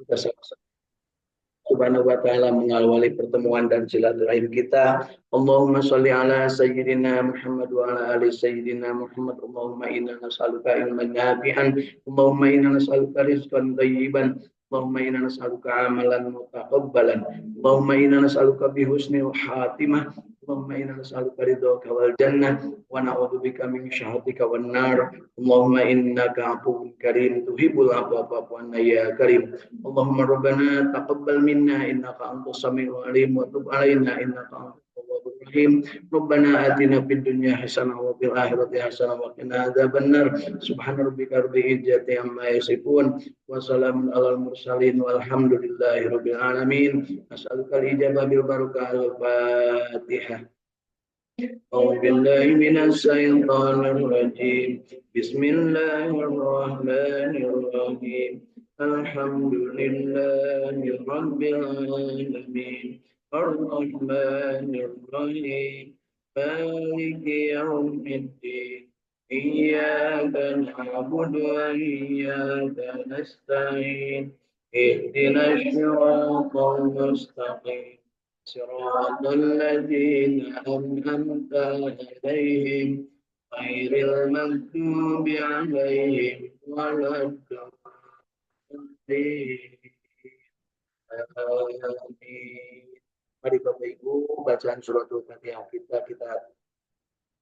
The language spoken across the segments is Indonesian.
Kita sama-sama Subhanahu wa ta'ala mengawali pertemuan dan silaturahim kita. Allahumma sholli ala sayyidina Muhammad wa ala ali sayyidina Muhammad. Allahumma inna nas'aluka ilman nafi'an. Allahumma inna nas'aluka rizqan thayyiban. Allahumma inna nas'aluka amalan mutaqabbalan. Allahumma inna nas'aluka bihusnil khatimah. Allahumma inna nas'aluka ridhaka wal jannah wa na'udzubika min syahhatika wan nar. Allahumma innaka afuwwun karim tuhibbul afwa fa'fu anna ya karim. Allahumma rabbana taqabbal minna innaka antas samiul alim wa tub alaina innaka antat tawwabur rahim. Rabbana atina fid dunya hasanah wa fil akhirati hasanah wa qina adzabannar. Subhana rabbika rabbil izzati amma yasifun wa salamun alal mursalin walhamdulillahi rabbil alamin. As'aluka al-ijabah bil barakah al-Fatihah. أعوذ بالله من الشيطان الرجيم بسم الله الرحمن الرحيم الحمد لله رب العالمين الرحمن الرحيم مالك يوم الدين إياك نعبد وإياك نستعين اهدنا الصراط المستقيم صراط الذين أنعمت عليهم غير المغضوب عليهم ولا الضالين. Mari Bapak Ibu, bacaan suratul Fatihah kita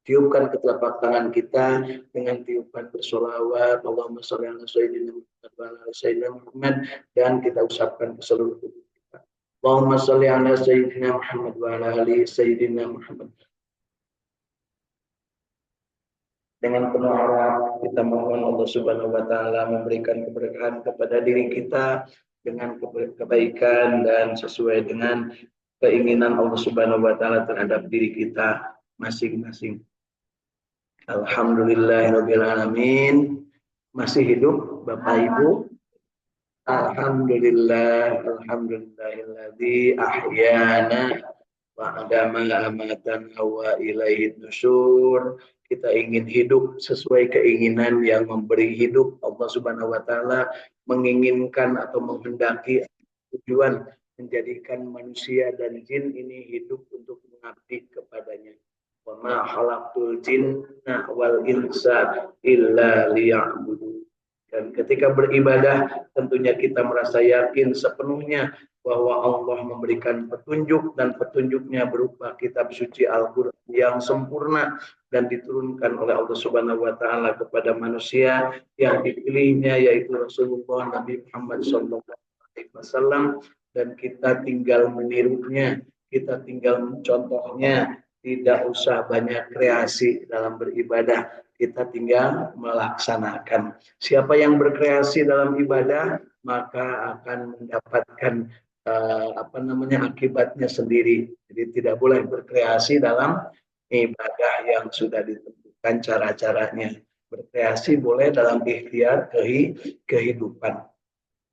tiupkan ke telapak tangan kita dengan tiupan bersolawat Allahumma sholli ala sayyidina Muhammad wa ala sayyidina Muhammad, dan kita usapkan ke seluruh tubuh kita. Allahumma sholli ala sayyidina Muhammad wa ala ali sayyidina Muhammad. Dengan penuh harap kita mohon Allah Subhanahu wa taala memberikan keberkahan kepada diri kita dengan kebaikan dan sesuai dengan keinginan Allah Subhanahu wa taala terhadap diri kita masing-masing. Alhamdulillahirabbil alamin. Masih hidup Bapak Ibu? Alhamdulillahilladzi ahyana ba'da ma amatana wa ilaihin nusyur. Kita ingin hidup sesuai keinginan yang memberi hidup. Allah Subhanahu wa taala menginginkan atau menghendaki tujuan menjadikan manusia dan jin ini hidup untuk mengabdi kepadanya. Wa ma khalaqtul jinna wal insa illa liya'budun. Dan ketika beribadah tentunya kita merasa yakin sepenuhnya bahwa Allah memberikan petunjuk, dan petunjuknya berupa kitab suci Al-Quran yang sempurna dan diturunkan oleh Allah Subhanahu wa taala kepada manusia yang dipilihnya, yaitu Rasulullah Nabi Muhammad SAW, dan kita tinggal menirunya, kita tinggal mencontohnya, tidak usah banyak kreasi dalam beribadah, kita tinggal melaksanakan. Siapa yang berkreasi dalam ibadah maka akan mendapatkan akibatnya sendiri. Jadi tidak boleh berkreasi dalam ibadah yang sudah ditentukan cara-caranya. Berkreasi boleh dalam ikhtiar kehidupan.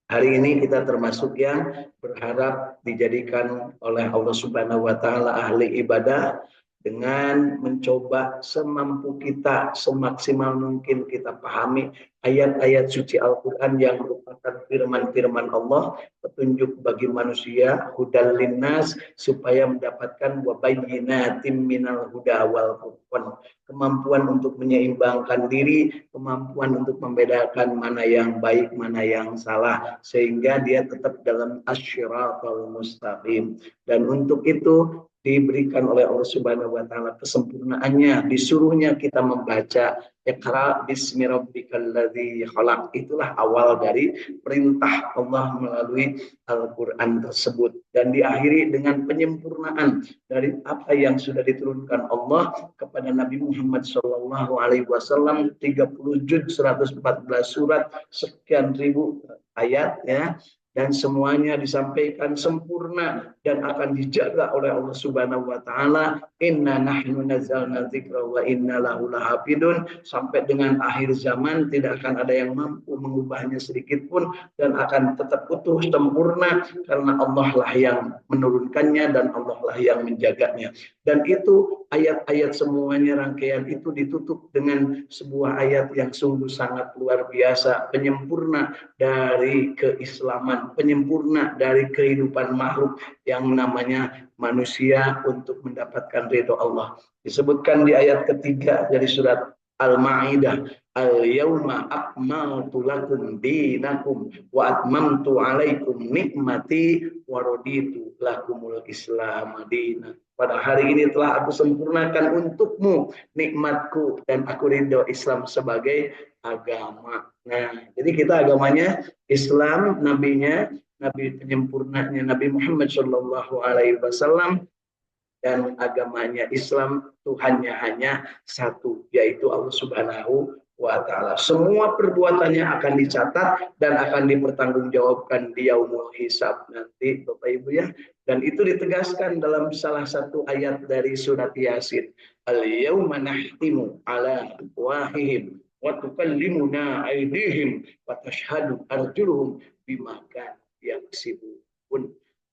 Hari ini kita termasuk yang berharap dijadikan oleh Allah Subhanahu wa taala ahli ibadah dengan mencoba semampu kita, semaksimal mungkin kita pahami ayat-ayat suci Al-Quran yang merupakan firman-firman Allah, petunjuk bagi manusia, hudal linnas, supaya mendapatkan wabayyinatim minal huda wal furqan, kemampuan untuk menyeimbangkan diri, kemampuan untuk membedakan mana yang baik, mana yang salah, sehingga dia tetap dalam asyiratul mustaqim. Dan untuk itu diberikan oleh Allah Subhanahu wa taala kesempurnaannya, disuruhnya kita membaca Iqra bismi rabbikal ladzi khalaq. Itulah awal dari perintah Allah melalui Al-Qur'an tersebut, dan diakhiri dengan penyempurnaan dari apa yang sudah diturunkan Allah kepada Nabi Muhammad sallallahu alaihi wasallam, 30 juz, 114 surat, sekian ribu ayat ya. Dan semuanya disampaikan sempurna dan akan dijaga oleh Allah Subhanahu wa taala. Inna nahnu nazzalna dzikra wa inna lahu lahafidun, sampai dengan akhir zaman tidak akan ada yang mampu mengubahnya sedikit pun, dan akan tetap utuh sempurna karena Allah lah yang menurunkannya dan Allah lah yang menjaganya. Dan itu ayat-ayat semuanya rangkaian itu ditutup dengan sebuah ayat yang sungguh sangat luar biasa, penyempurna dari keislaman, penyempurna dari kehidupan makhluk yang namanya manusia untuk mendapatkan ridho Allah. Disebutkan di ayat ketiga dari surat Al-Ma'idah, Al-yawma akmaltu lakum dinakum wa atmamtu alaikum nikmati wa raditu lakumul Islam madina. Pada hari ini telah aku sempurnakan untukmu nikmatku dan aku ridho Islam sebagai agama. Nah, jadi kita agamanya Islam, nabinya Nabi penyempurnanya Nabi Muhammad Shallallahu Alaihi Wasallam, dan agamanya Islam Tuhannya hanya satu, yaitu Allah Subhanahu wa Ta'ala. Semua perbuatannya akan dicatat dan akan dipertanggungjawabkan di yaumul hisab nanti, Bapak Ibu ya. Dan itu ditegaskan dalam salah satu ayat dari surat Yasin. Al-yawma nahtimu ala afwahihim wa tukallimuna aydihim wa tashhadu arjuluhum bima kanu yaksibun.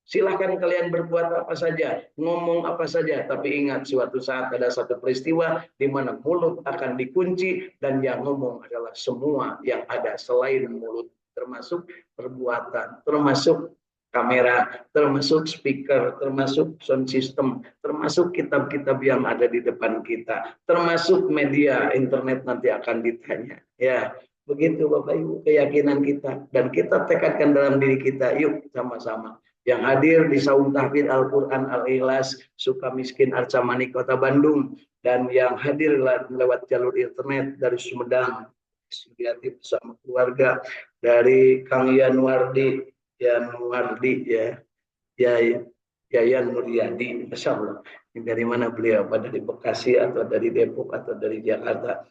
Silahkan kalian berbuat apa saja, ngomong apa saja, tapi ingat suatu saat ada satu peristiwa di mana mulut akan dikunci dan yang ngomong adalah semua yang ada selain mulut, termasuk perbuatan, termasuk kamera, termasuk speaker, termasuk sound system, termasuk kitab-kitab yang ada di depan kita, termasuk media internet nanti akan ditanya. Ya, begitu Bapak Ibu keyakinan kita, dan kita tekadkan dalam diri kita, yuk sama-sama yang hadir di Saum Tahfidz Al-Quran Al-Ikhlas Sukamiskin Arcamani Kota Bandung, dan yang hadir lewat jalur internet dari Sumedang, Sudiati bersama keluarga, dari Kang Yanwardi ya, Yayan Nuryadi, Masya Allah. Dari mana beliau? Apa dari Bekasi atau dari Depok atau dari Jakarta?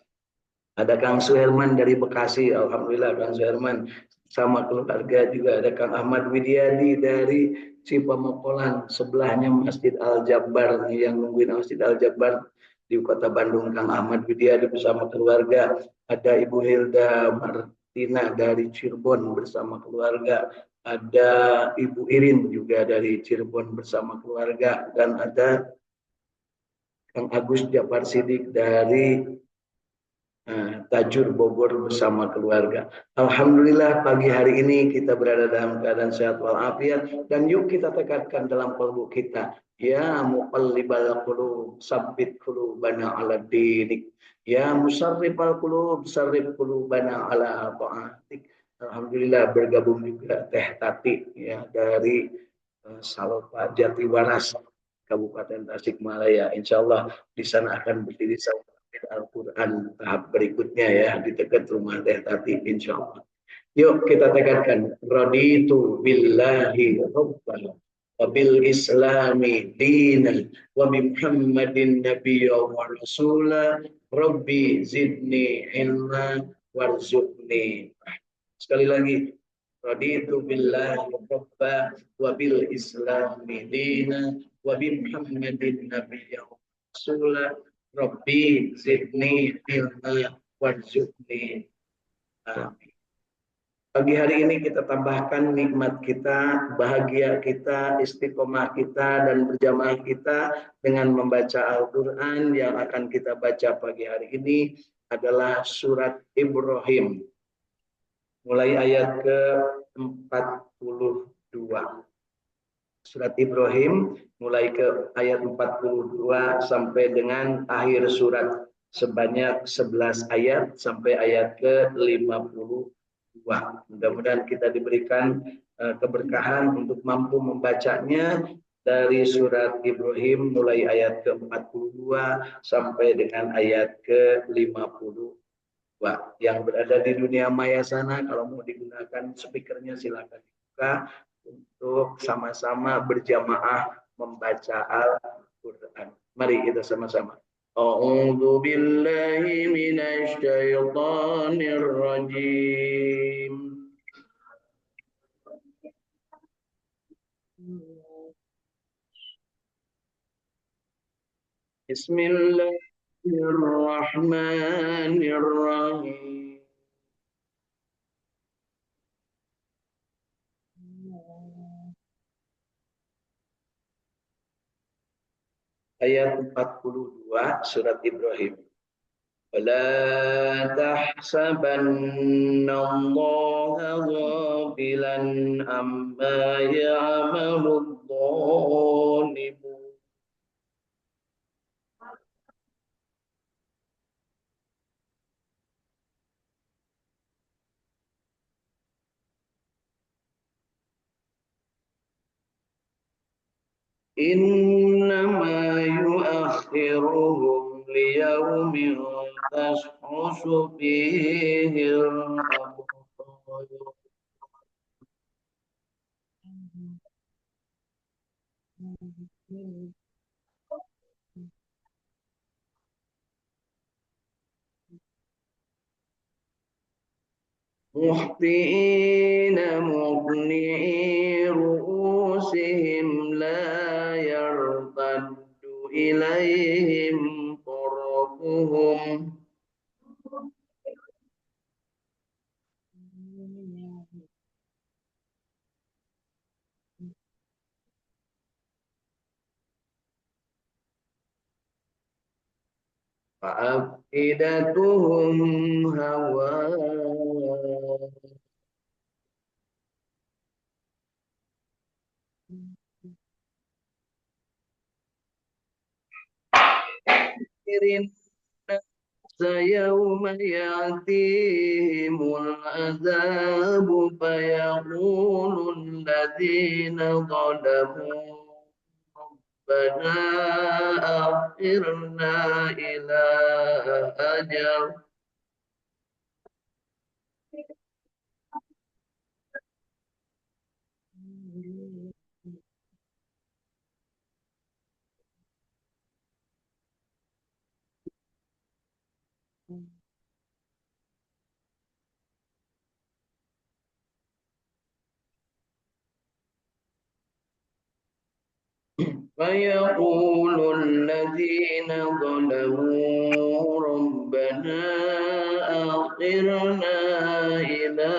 Ada Kang Suherman dari Bekasi, Alhamdulillah Kang Suherman sama keluarga juga. Ada Kang Ahmad Widiadi dari Cipamokolan, sebelahnya Masjid Al-Jabbar, yang nungguin Masjid Al-Jabbar di Kota Bandung. Kang Ahmad Widiadi bersama keluarga. Ada Ibu Hilda Martina dari Cirebon bersama keluarga. Ada Ibu Irin juga dari Cirebon bersama keluarga, dan ada Kang Agus Japar Sidik dari Tajur Bogor bersama keluarga. Alhamdulillah pagi hari ini kita berada dalam keadaan sehat walafiat, dan yuk kita tekadkan dalam kalbu kita, ya muqallibal qulub sabbit qulubana ala dinik, ya musarrifal qulub sarrif qulubana ala ta'atik. Alhamdulillah bergabung juga Teh Tati ya dari Salopa Jatiwaras Kabupaten Tasikmalaya. Insya Allah di sana akan berdiri Al-Quran tahap berikutnya ya di dekat rumah Teh Tati, insya Allah. Yuk kita tekankan, raditu billahi rabban wa bil islami dinan wa bi muhammadin nabiyya wa rasula rabbi zidni ilma warzuqni. Sekali lagi, raditu billahi rabban wa bil islami dinan wa bi muhammadin nabiyya wa rasula Rabbi zidni ilma warzuqni. Amin. Pagi hari ini kita tambahkan nikmat kita, bahagia kita, istiqomah kita, dan berjamaah kita dengan membaca Al-Quran. Yang akan kita baca pagi hari ini adalah surat Ibrahim. Mulai ayat ke-42. Surat Ibrahim mulai ke ayat 42 sampai dengan akhir surat, sebanyak 11 ayat sampai ayat ke-52. Mudah-mudahan kita diberikan keberkahan untuk mampu membacanya dari surat Ibrahim mulai ayat ke-42 sampai dengan ayat ke-52. Yang berada di dunia maya sana, kalau mau digunakan speakernya silakan dibuka untuk sama-sama berjamaah membaca Al-Quran. Mari kita sama-sama. A'udzu billahi minasy syaithanir rajim. Bismillahirrahmanirrahim. ayat 42 surat Ibrahim. ولا تحسبن الله غافلا عما يعمل الظالمون إنما يؤخرهم ليوم تشخص فيه الأبصار مهطعين مقنعي رؤوسهم لا يرتد إليهم طرفهم وأفئدتهم هواء يوم يأتيهم العذاب فيقول الذين ظلموا ربنا أخرنا إلى أجل فيقول الذين ظلموا ربنا أخرنا إلى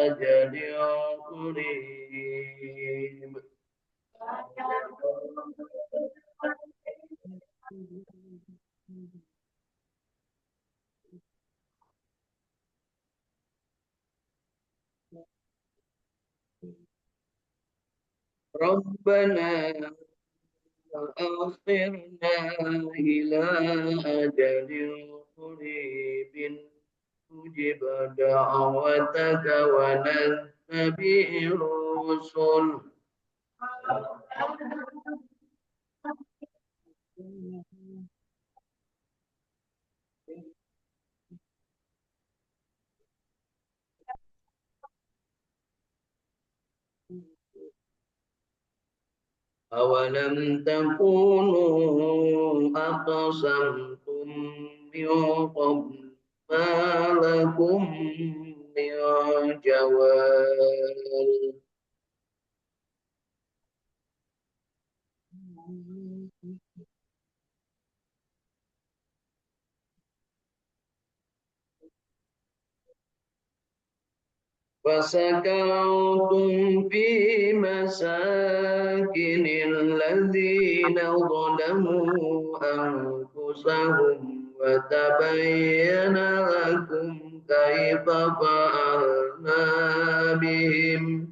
أجل قريب ربنا أخرنا إلى أجل قريب نجب دعوتك ونتبع الرسل أولم تكونوا أقسمتم من قبل ما لكم من جوال وسكنتم في مساكن الذين ظلموا أنفسهم وتبين لكم كيف فعلنا بهم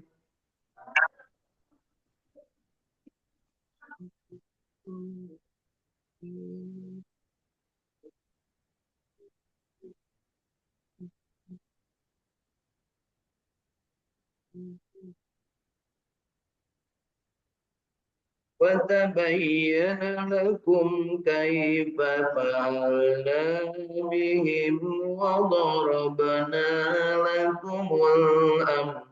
وتبين لكم كيف فعلنا بهم وضربنا لكم الأمثال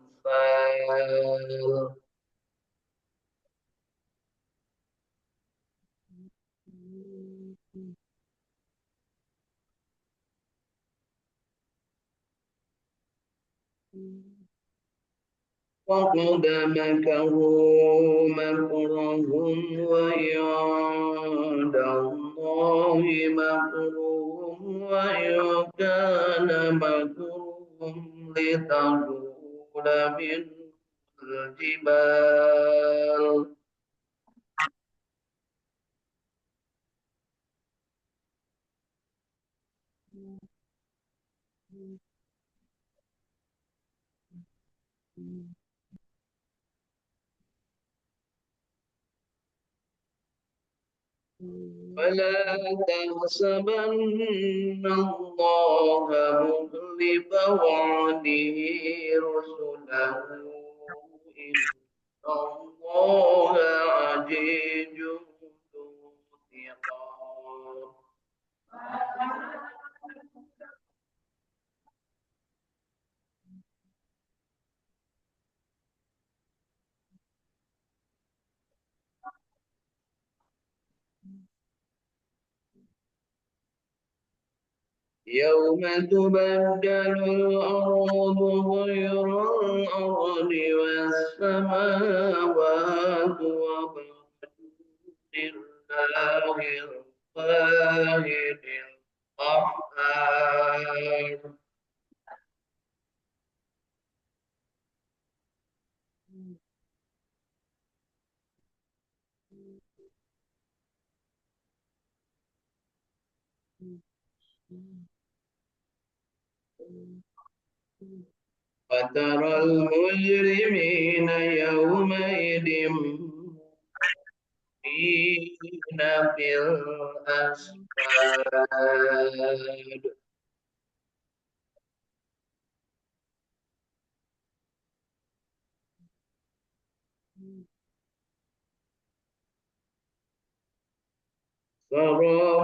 وقد مكروا مكرهم وعند الله مكرهم وإن كان مكرهم لتزول منه الجبال ولا تحسبن الله مخلف وعده رسله إن الله عزيز ذو انتقام. يوم تبدل الأرض غير الأرض والسماوات وبرزوا لله الواحد القهار. وترى المجرمين يومئذ مشفقين في الأسفاد.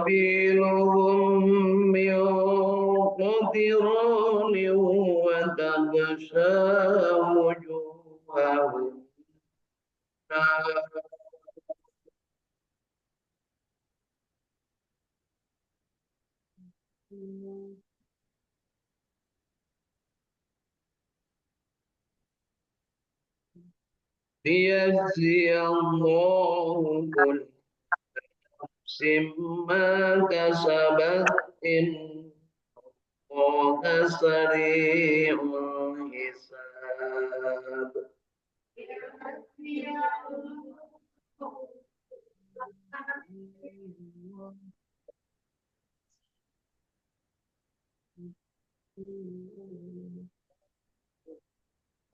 سرابيلهم من قطران وتغشى وجوههم النار. ليجزي الله كل نفس ما كسبت إن الله سريع الحساب.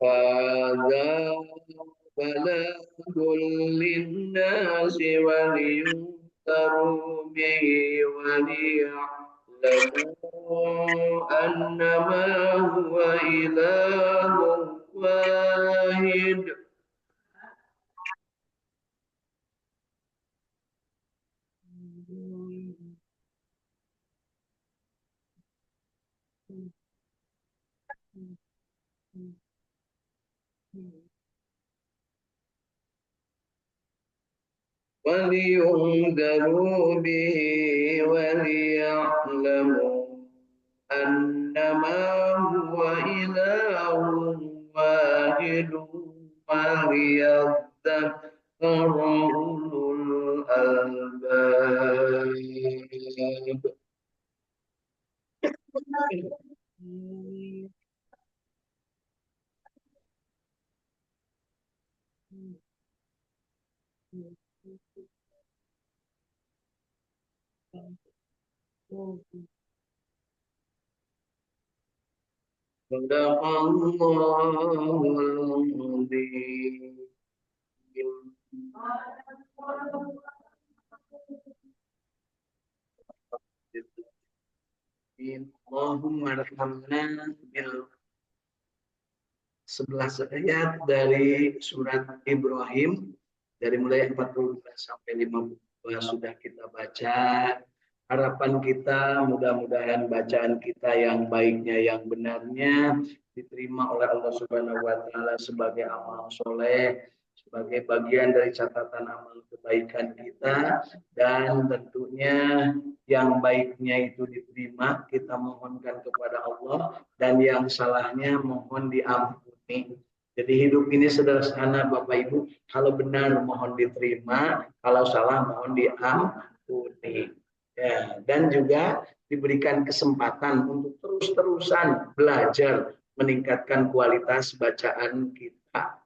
هذا بلاغ للناس ولينذروا به وليعلموا أنما هو إله واحد. ولينذروا به وليعلموا أنما هو إله واحد وليذكر أولو الألباب. صدق الله العظيم. Allahumma arhamna bil 11 ayat dari surat Ibrahim dari mulai 14 sampai 15 sudah kita baca. Harapan kita mudah-mudahan bacaan kita yang baiknya yang benarnya diterima oleh Allah Subhanahu wa taala sebagai amal soleh, sebagai bagian dari catatan amal kebaikan kita, dan tentunya yang baiknya itu diterima kita mohonkan kepada Allah dan yang salahnya mohon diampuni. Jadi hidup ini sederhana Bapak Ibu, kalau benar mohon diterima, kalau salah mohon diampuni. Ya, dan juga diberikan kesempatan untuk terus-terusan belajar meningkatkan kualitas bacaan kita.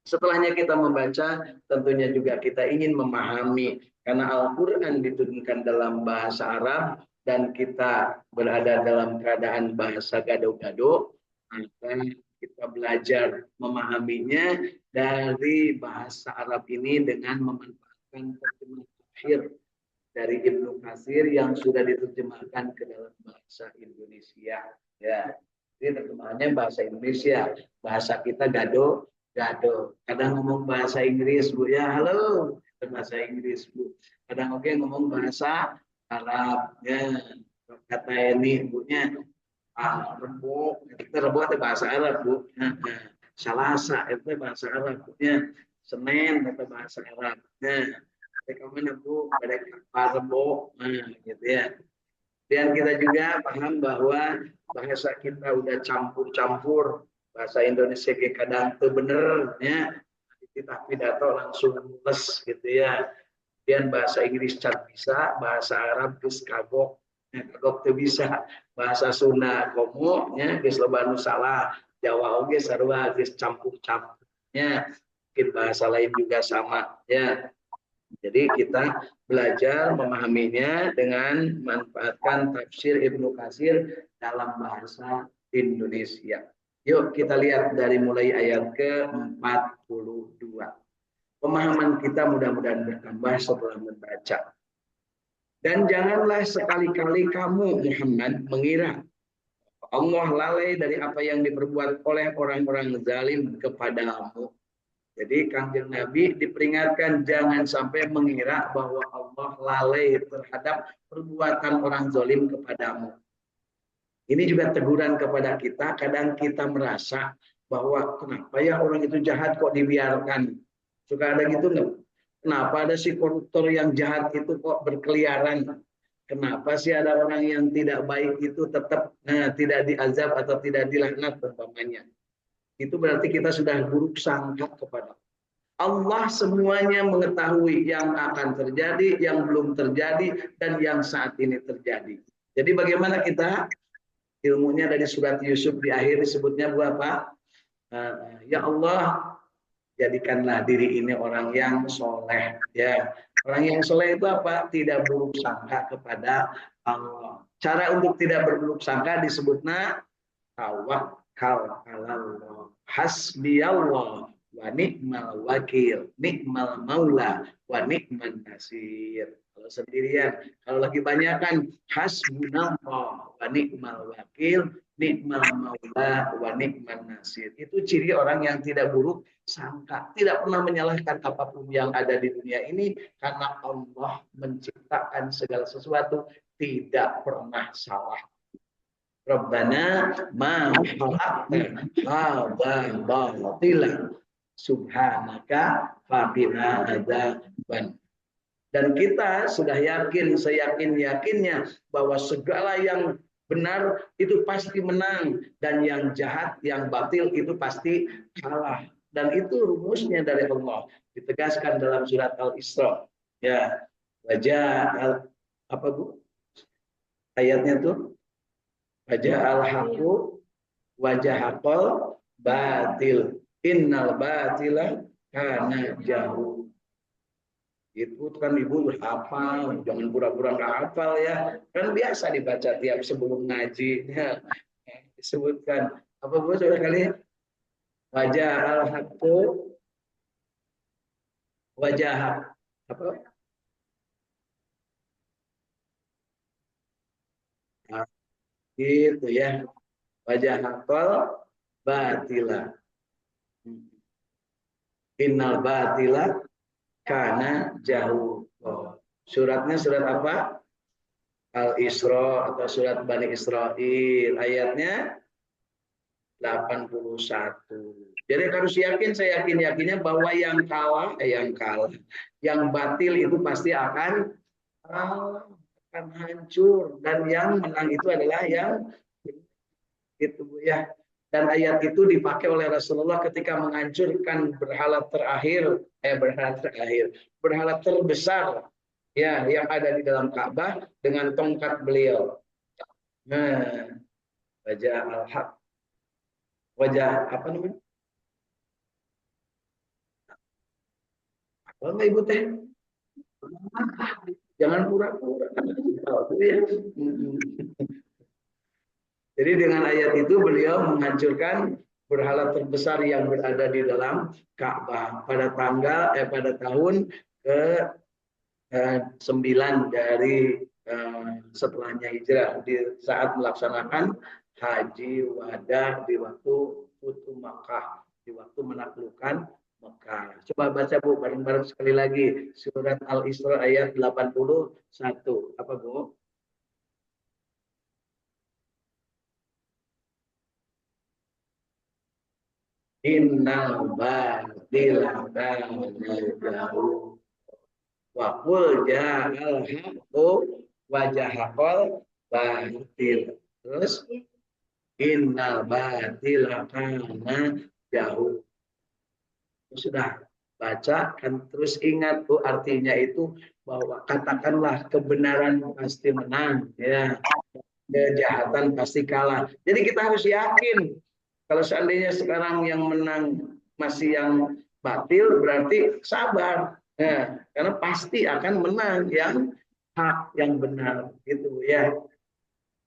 Setelahnya kita membaca, tentunya juga kita ingin memahami karena Al-Quran diturunkan dalam bahasa Arab dan kita berada dalam keadaan bahasa gado-gado, maka kita belajar memahaminya dari bahasa Arab ini dengan memanfaatkan terjemahan tafsir dari Ibnu Katsir yang sudah diterjemahkan ke dalam bahasa Indonesia. Ya, ini terjemahannya bahasa Indonesia. Bahasa kita gado, gado. Kadang ngomong bahasa Inggris, Bu ya, halo, bahasa Inggris, Bu. Kadang oke ngomong bahasa Arab, ya. Kata ini ibunya rebo, itu rebo itu bahasa Arab, Bu. Salasa itu bahasa Arab, Bu. Ya. Senin itu bahasa Arab. Ya. Kamu Bu, pada rebo, nah, gitu ya. Dan kita juga paham bahwa bahasa kita udah campur-campur. Bahasa Indonesia kadang itu bener, ya. Kita pidato langsung les gitu ya. Dan bahasa Inggris cat bisa, bahasa Arab geus kagok, ya, kagok tuh bisa. Bahasa Sunda komo, ya, geus loba nu salah. Jawa oge sarua geus campur-campurnya. Mungkin bahasa lain juga sama, ya. Jadi kita belajar memahaminya dengan memanfaatkan tafsir Ibnu Katsir dalam bahasa Indonesia. Yuk kita lihat dari mulai ayat ke-42. Pemahaman kita mudah-mudahan bertambah setelah membaca. Dan janganlah sekali-kali kamu Muhammad mengira Allah lalai dari apa yang diperbuat oleh orang-orang zalim kepadamu. Jadi Kanjeng Nabi diperingatkan jangan sampai mengira bahwa Allah lalai terhadap perbuatan orang zalim kepadamu. Ini juga teguran kepada kita. Kadang kita merasa bahwa kenapa ya orang itu jahat kok dibiarkan. Suka ada gitu nggak? Kenapa ada si koruptor yang jahat itu kok berkeliaran? Kenapa sih ada orang yang tidak baik itu tetap tidak diazab atau tidak dilaknat umpamanya? Itu berarti kita sudah buruk sangka kepada Allah. Semuanya mengetahui yang akan terjadi, yang belum terjadi, dan yang saat ini terjadi. Jadi bagaimana kita ilmunya dari surat Yusuf di akhir disebutnya apa? Ya Allah, jadikanlah diri ini orang yang soleh. Ya, orang yang soleh itu apa? Tidak buruk sangka kepada Allah. Cara untuk tidak berburuk sangka disebutnya tawakkal Allah, hasbiyallah wa ni'mal wakil, ni'mal maula wa ni'man nasir. Kalau sendirian, kalau lagi banyak kan hasbunallah wa ni'mal wakil, ni'mal maula wa ni'man nasir. Itu ciri orang yang tidak buruk sangka, tidak pernah menyalahkan apapun yang ada di dunia ini karena Allah menciptakan segala sesuatu tidak pernah salah. Rabbana ma khalaqta hadza batila subhanaka faqina adzaban. Dan kita sudah yakin, seyakin-yakinnya bahwa segala yang benar itu pasti menang dan yang jahat, yang batil itu pasti kalah. Dan itu rumusnya dari Allah ditegaskan dalam surat Al-Isra. Ya, wajah apa Bu? Ayatnya tuh wajah al-haqu wajah hakol batil innal batila kana jauh. Itu kan ibu hafal, jangan pura-pura nggak hafal ya. Kan biasa dibaca tiap sebelum ngaji. Ya. Disebutkan apa Bu sudah kali wajah al-haqu wajah apa? Nah, gitu ya. Wajah hakol batila. Innal batila karena jauh. Oh. Suratnya surat apa? Al-Isra atau surat Bani Israil. Ayatnya 81. Jadi harus yakin, saya yakin-yakinnya bahwa yang kalah, yang batil itu pasti akan hancur. Dan yang menang itu adalah yang itu ya. Dan ayat itu dipakai oleh Rasulullah ketika menghancurkan berhala terbesar ya yang ada di dalam Ka'bah dengan tongkat beliau. Nah, wajah al-haq, wajah apa namanya? Apa enggak Ibu teh? Jangan pura-pura. Jadi dengan ayat itu beliau menghancurkan berhala terbesar yang berada di dalam Ka'bah pada tahun ke 9 dari setelahnya hijrah di saat melaksanakan haji wada di waktu Futuh Makkah, di waktu menaklukkan Mekah. Coba baca Bu bareng-bareng sekali lagi surat Al-Isra ayat 81. Apa Bu? Innal batila kana zahuqa wa qul ja'al haqqu wa jahaqal batil. Terus innal batila kana jauh. Sudah baca kan terus ingat Bu artinya itu bahwa katakanlah kebenaran pasti menang ya, kejahatan pasti kalah. Jadi kita harus yakin kalau seandainya sekarang yang menang masih yang batil berarti sabar ya, karena pasti akan menang yang hak yang benar gitu ya.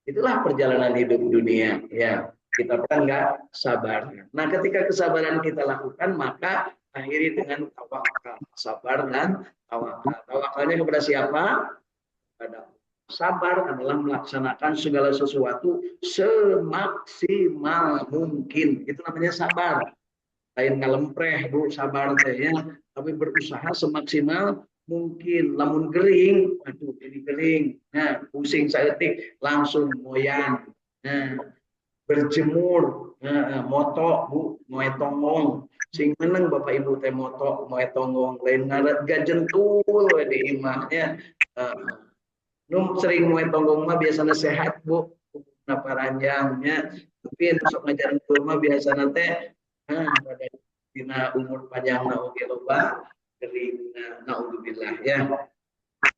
Itulah perjalanan hidup dunia ya. Kita kan nggak sabar. Nah, ketika kesabaran kita lakukan, maka akhiri dengan tawakal, sabar dan tawakal. Tawakalnya kepada siapa? Kepada sabar adalah melaksanakan segala sesuatu semaksimal mungkin. Itu namanya sabar. Lain ngalempreh Bu, sabar ya, tapi berusaha semaksimal mungkin. Lamun gering, aduh ini gering, nah pusing saeutik langsung moyan, nah berjemur, nah, moto Bu, moe tonggong sing meneng Bapak Ibu teh moto moe tonggong lain ngaret gajentul di imahnya. Num sering moe tonggong mah biasanya sehat Bu, napa ranjangnya, tapi untuk ngajaran mah biasanya teh pada dina umur panjang oge loba gerina naudzubillah ya.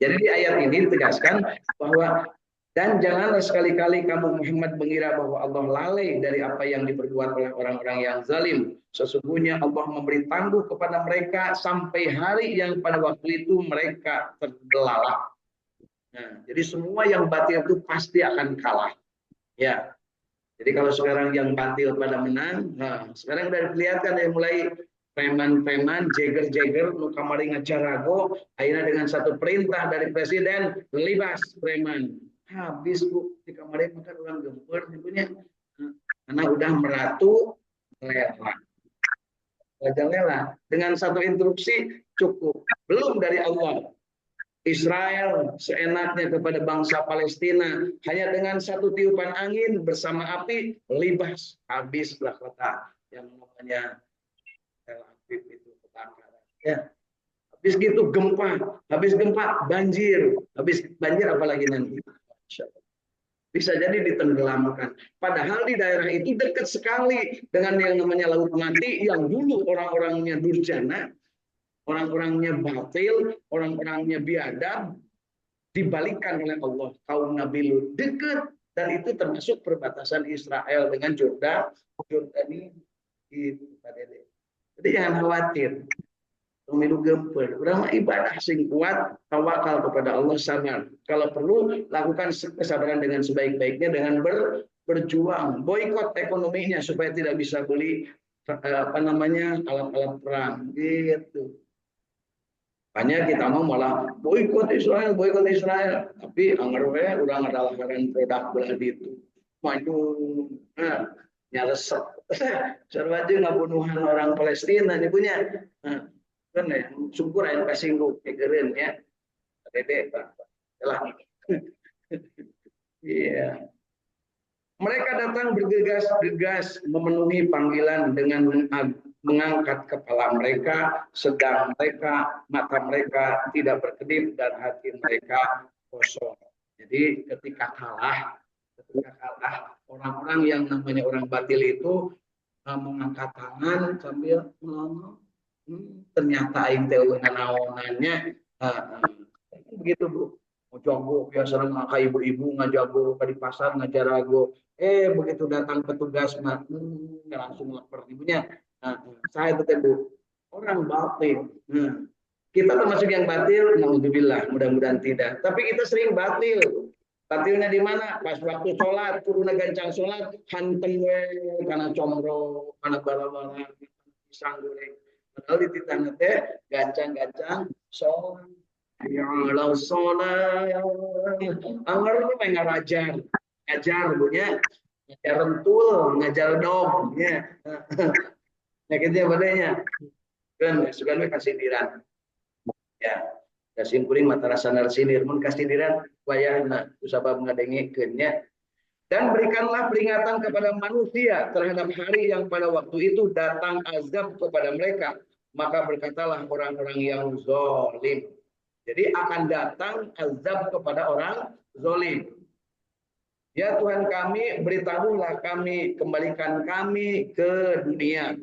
Jadi di ayat ini ditegaskan bahwa dan janganlah sekali-kali kamu Muhammad mengira bahwa Allah lalai dari apa yang diperbuat oleh orang-orang yang zalim. Sesungguhnya Allah memberi tangguh kepada mereka sampai hari yang pada waktu itu mereka terbelalak. Nah, jadi semua yang batil itu pasti akan kalah. Ya, jadi kalau sekarang yang batil pada menang, nah, sekarang udah kelihatan ya mulai preman-preman, jeger-jeger, nu kamari ngacarago, akhirnya dengan satu perintah dari presiden, libas preman. Habis Bu, di kamari makan orang gempur, tentunya. Karena udah meratu lela. Raja lela. Dengan satu instruksi cukup. Belum dari Allah. Israel seenaknya kepada bangsa Palestina hanya dengan satu tiupan angin bersama api libas habislah kota yang namanya Tel Aviv itu kebakaran ya. Habis gempa banjir, habis banjir apalagi nanti bisa jadi ditenggelamkan. Padahal di daerah itu dekat sekali dengan yang namanya Laut Mati yang dulu orang-orangnya durjana, orang-orangnya batil, orang-orangnya biadab, dibalikan oleh Allah kaum Nabi Lut dekat, dan itu termasuk perbatasan Israel dengan Jordani itu Pak Dede. Jadi jangan khawatir pemilu gempur, orang ibadah sing kuat, tawakal kepada Allah, sabar. Kalau perlu lakukan kesabaran dengan sebaik-baiknya dengan berjuang, boikot ekonominya supaya tidak bisa beli apa namanya alat-alat perang gitu. Hanya kita mau malah boikot Israel, tapi anggarnya udah ngadalakan produk belah itu. Maju, nah, nyaresep. Sarwa aja ngabunuhan orang Palestina ini punya. Nah, kan ya, syukur yang kasinggung, egerin ya. Dede, Pak. Yalah. Iya. Mereka datang bergegas-gegas memenuhi panggilan dengan mengangkat kepala mereka, sedang mata mereka tidak berkedip dan hati mereka kosong. Jadi ketika kalah orang-orang yang namanya orang batil itu mengangkat tangan sambil ngomong, ternyata aing teh naonannya begitu Bu. Jago biasa ngaka ibu-ibu ngajago di pasar ngajarago, begitu datang petugas mah langsung lapor ibunya. Nah, saya tetap Bu orang batil. Kita termasuk yang batil, naudzubillah, mudah-mudahan tidak. Tapi kita sering batil. Batilnya di mana? Pas waktu sholat, kuruna gancang sholat, hantem we karena combro, karena bala-bala, pisang goreng. Padahal di titangnya teh gancang-gancang sholat. hayya 'alas shalah. Anggar itu pengen ngajar punya, ngajar rentul, ngajar dom, ya. Nah, gitu ya badanya. Kan suka kasih diran. Ya. Kasih kuring mata rasa narsinir mun kasih diran wayahna usabab ngadengikeun nya. Dan berikanlah peringatan kepada manusia terhadap hari yang pada waktu itu datang azab kepada mereka. Maka berkatalah orang-orang yang zalim. Jadi akan datang azab kepada orang zalim. Ya Tuhan kami, beritahulah kami, kembalikan kami ke dunia.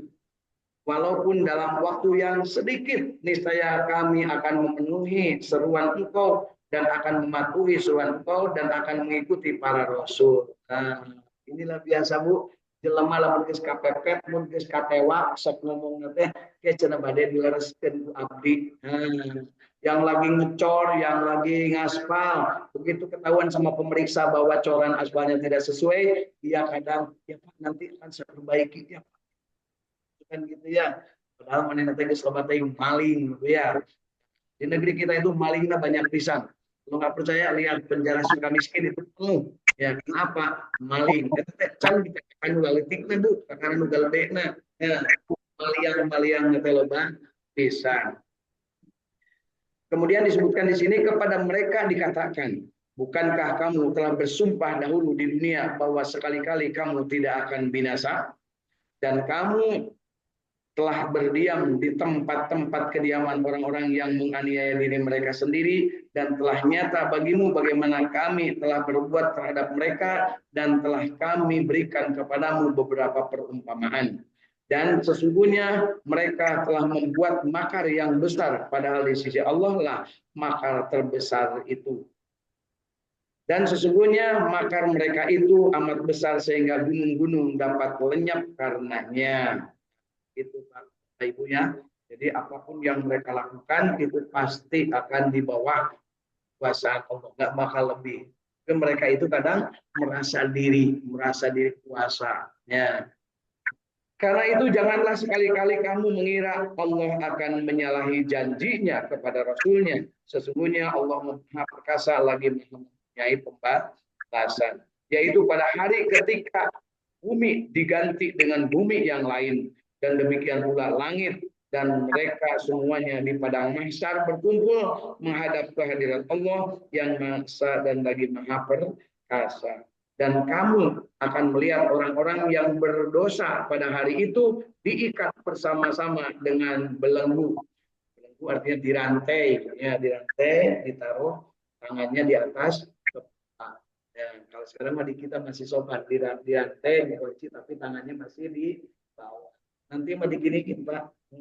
Walaupun dalam waktu yang sedikit, niscaya kami akan memenuhi seruan Engkau dan akan mematuhi seruan Engkau dan akan mengikuti para rasul. Nah, inilah biasa Bu, jelema lamun geus kapepet, mun geus katewa, sok ngomong teh ke cenah bade dilereskeun ku abdi. Nah, yang lagi ngecor, yang lagi ngaspal, begitu ketahuan sama pemeriksa bahwa coran aspalnya tidak sesuai, dia kadang ya Pak nanti akan saya perbaiki ya Pak. Kan gitu ya. Padahal mana nanti geus loba teh maling gitu ya. Di negeri kita itu malingnya banyak pisan. Kalau nggak percaya lihat penjara Sukamiskin itu penuh. Ya kenapa? Maling. Eta teh can dikatakan nu leutikna Bu, karena nu galedena. Ya, maliang-maliang teh loba pisan. Kemudian disebutkan di sini kepada mereka dikatakan, bukankah kamu telah bersumpah dahulu di dunia bahwa sekali-kali kamu tidak akan binasa dan kamu telah berdiam di tempat-tempat kediaman orang-orang yang menganiaya diri mereka sendiri dan telah nyata bagimu bagaimana kami telah berbuat terhadap mereka dan telah kami berikan kepadamu beberapa perumpamaan. Dan sesungguhnya mereka telah membuat makar yang besar, padahal di sisi Allah lah makar terbesar itu. Dan sesungguhnya makar mereka itu amat besar sehingga gunung-gunung dapat lenyap karenanya. Itu Pak Ibu ya. Jadi apapun yang mereka lakukan itu pasti akan di bawah kuasa Allah, nggak bakal lebih. Mereka itu kadang merasa diri kuasa. Ya. Karena itu janganlah sekali-kali kamu mengira Allah akan menyalahi janjinya kepada Rasulnya. Sesungguhnya Allah Maha Perkasa lagi mempunyai pembalasan. Yaitu pada hari ketika bumi diganti dengan bumi yang lain. Dan demikian pula langit dan mereka semuanya di padang mahsyar berkumpul menghadap kehadirat Allah yang Maha Esa dan lagi Maha Perkasa. Dan kamu akan melihat orang-orang yang berdosa pada hari itu diikat bersama-sama dengan belenggu. Belenggu artinya dirantai, ya dirantai, ditaruh tangannya di atas kepala. Ya, kalau sekarang di kita masih sopan dirantai, dikunci, tapi tangannya masih di bawah. Nanti mau diginiin Pak,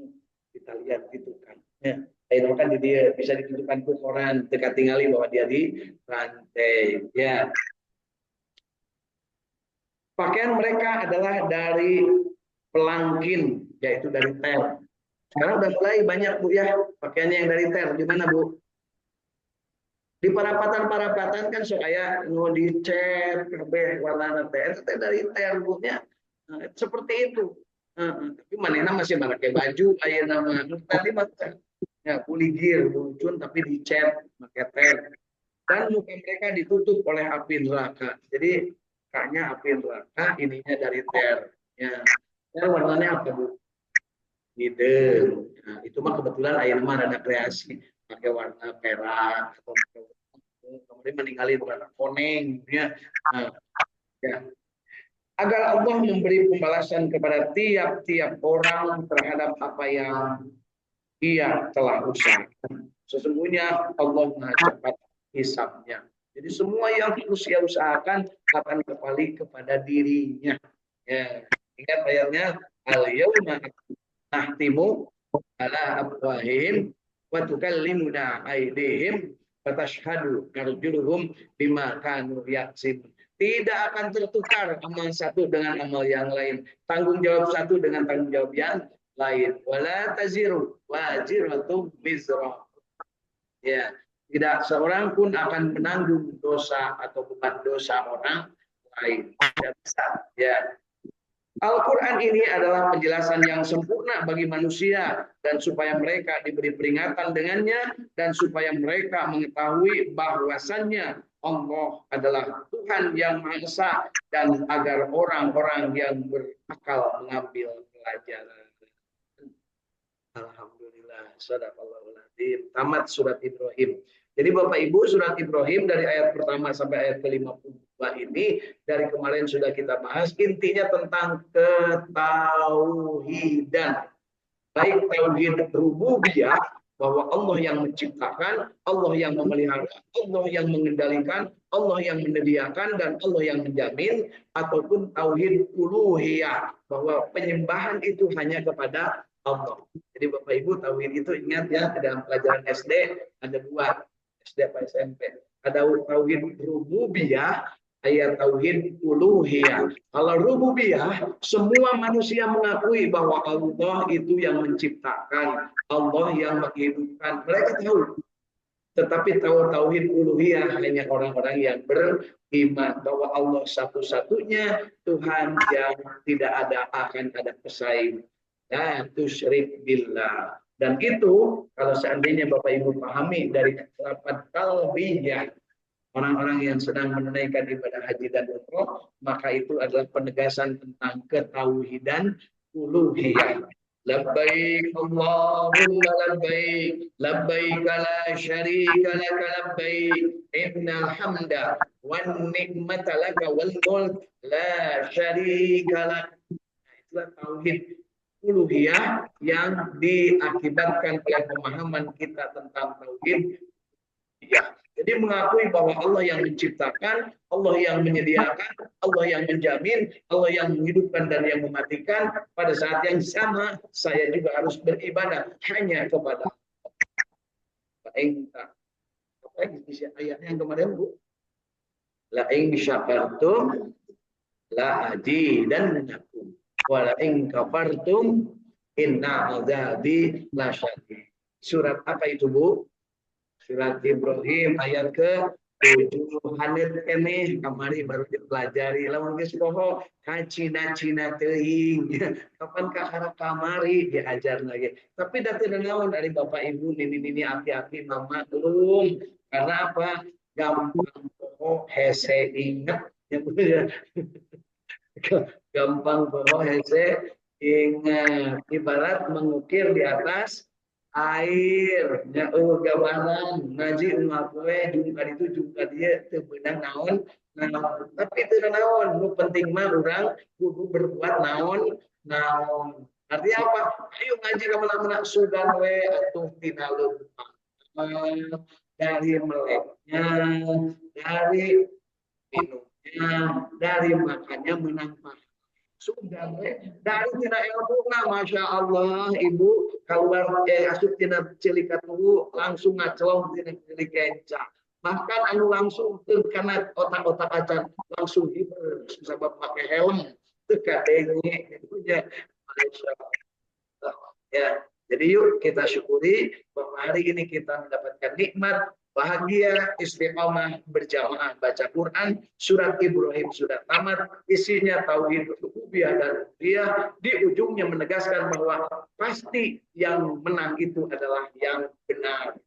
kita lihat gitu kan. Ya. Itu kan dia bisa ditunjukkan ke koran, dekat tinggali bahwa dia di rantai. Ya. Pakaian mereka adalah dari pelangkin, yaitu dari ter. Sekarang udah mulai banyak Bu ya, pakaiannya yang dari ter. Di mana Bu? Di parapatan-parapatan kan supaya mau dicat, kabeh warna ter, itu dari ter Bu nya. Nah, seperti itu. Tapi manena masih pakai baju, kayak nama tadi mah ya kuligir, luncun tapi dicat, pakai ter. Dan muka mereka ditutup oleh api neraka. Jadi kaknya api neraka, ininya dari ter. Ya. Ter warnanya apa Bu? Hidung. Nah, itu mah kebetulan air mah ada kreasi pakai warna perak atau kemudian meninggalin warna koneng. Ya. Nah, ya. Agar Allah memberi pembalasan kepada tiap-tiap orang terhadap apa yang ia telah usahakan. Sesungguhnya Allah Maha cepat hisabnya. Jadi semua yang manusia usahakan akan kembali kepada dirinya. Ya. Ingat ayatnya, al-yawma nahtimu ala afwahihim wa tukallimuna aydihim wa tashhadu arjuluhum bima kanu yaksibun. Tidak akan tertukar amal satu dengan amal yang lain. Tanggung jawab satu dengan tanggung jawab yang lain. Wala taziru waziratum wizra. Ya, tidak seorang pun akan menanggung dosa atau beban dosa orang lain. Tidak bisa. Ya. Al-Quran ini adalah penjelasan yang sempurna bagi manusia dan supaya mereka diberi peringatan dengannya dan supaya mereka mengetahui bahwasannya Allah adalah Tuhan yang Maha Esa dan agar orang-orang yang berakal mengambil pelajaran. Alhamdulillah, sadaqallahul adzim. Tamat surat Ibrahim. Jadi Bapak Ibu, surat Ibrahim dari ayat pertama sampai ayat ke-52 ini dari kemarin sudah kita bahas, intinya tentang ketauhidan. Baik tauhid rububiyah bahwa Allah yang menciptakan, Allah yang memelihara, Allah yang mengendalikan, Allah yang menyediakan dan Allah yang menjamin, ataupun tauhid uluhiyah bahwa penyembahan itu hanya kepada Allah. Jadi Bapak Ibu tauhid itu ingat ya dalam pelajaran SD ada dua, SD apa SMP. Ada tauhid rububiyah, ayat tauhid uluhiyah. Kalau rububiyah, semua manusia mengakui bahwa Allah itu yang menciptakan, Allah yang menghidupkan. Mereka tahu. Tetapi tauhid uluhiyah hanya orang-orang yang beriman bahwa Allah satu-satunya Tuhan yang tidak akan ada pesaing. La tusyrik billah. Dan itu kalau seandainya Bapak Ibu pahami dari kata talbiyah, orang-orang yang sedang menunaikan ibadah haji dan umroh, maka itu adalah penegasan tentang ketauhidan uluhiyah. Labbaik Allahumma labbaik, labbaik la syarika laka labbaik, innal hamda wan ni'mata laka wal mulk la syarika lak. Itulah tauhid uluhiyah yang diakibatkan oleh pemahaman kita tentang tauhid. Ya, jadi mengakui bahwa Allah yang menciptakan, Allah yang menyediakan, Allah yang menjamin, Allah yang menghidupkan dan yang mematikan. Pada saat yang sama, saya juga harus beribadah hanya kepada Allah. Apa ayatnya yang kemarin, Bu? La in syakartum la azidannakum wa la in kafartum inna adzabi lasyadid. Surat apa itu, Bu? Surat Ibrahim ayat ke-7. Hanit kene kamari baru dipelajari. Lamun geus poho kacina-cina teuing. Kapan ka kamari diajar lagi. Tapi da teu naon dari Bapak Ibu nini-nini aki-aki mama belum. Karena apa? Gampang poho hese inget. Gampang poho hese ingat. Ibarat mengukir di atas air nya gawanan ngaji umat gue jungka itu jungka dia tebenang naon tapi itu naon nu penting mah orang kudu berbuat naon artinya apa ayo ngaji ka mana-mana sugan we atuh tina leumpang dari meleknya dari minumnya dari makannya menang sudah dari tina ilmuna masya Allah ibu keluar asup tina cilikat dulu langsung ngacelong tina cilik kenca bahkan anu langsung karena otak-otak acan langsung hiber sebab pakai helm tekadenge punya masya Allah ya. Jadi yuk kita syukuri bahwa hari ini kita mendapatkan nikmat bahagia istiqomah berjamaah baca Quran. Surat Ibrahim sudah tamat, isinya tauhid rububiyah dan uluhiyah, di ujungnya menegaskan bahwa pasti yang menang itu adalah yang benar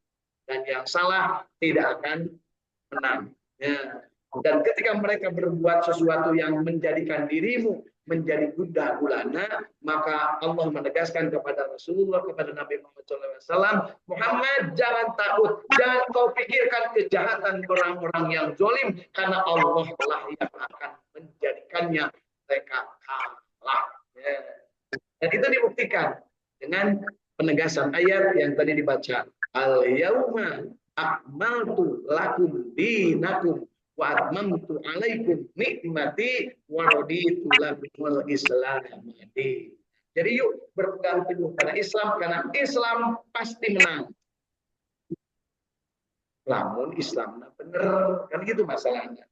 dan yang salah tidak akan menang ya. Dan ketika mereka berbuat sesuatu yang menjadikan dirimu menjadi gundah gulana, maka Allah menegaskan kepada Rasulullah, kepada Nabi Muhammad SAW, Muhammad jangan takut, jangan kau pikirkan kejahatan orang-orang yang zalim, karena Allah lah yang akan menjadikannya mereka kalah. Ya. Dan itu dibuktikan dengan penegasan ayat yang tadi dibaca. Al-yauma akmaltu lakum dinakum wa atmamtu alaikum nikmati wa raditu lakumul Islam. Jadi yuk berpegang teguh pada Islam karena Islam pasti menang. Lamun Islam benar kan gitu masalahnya.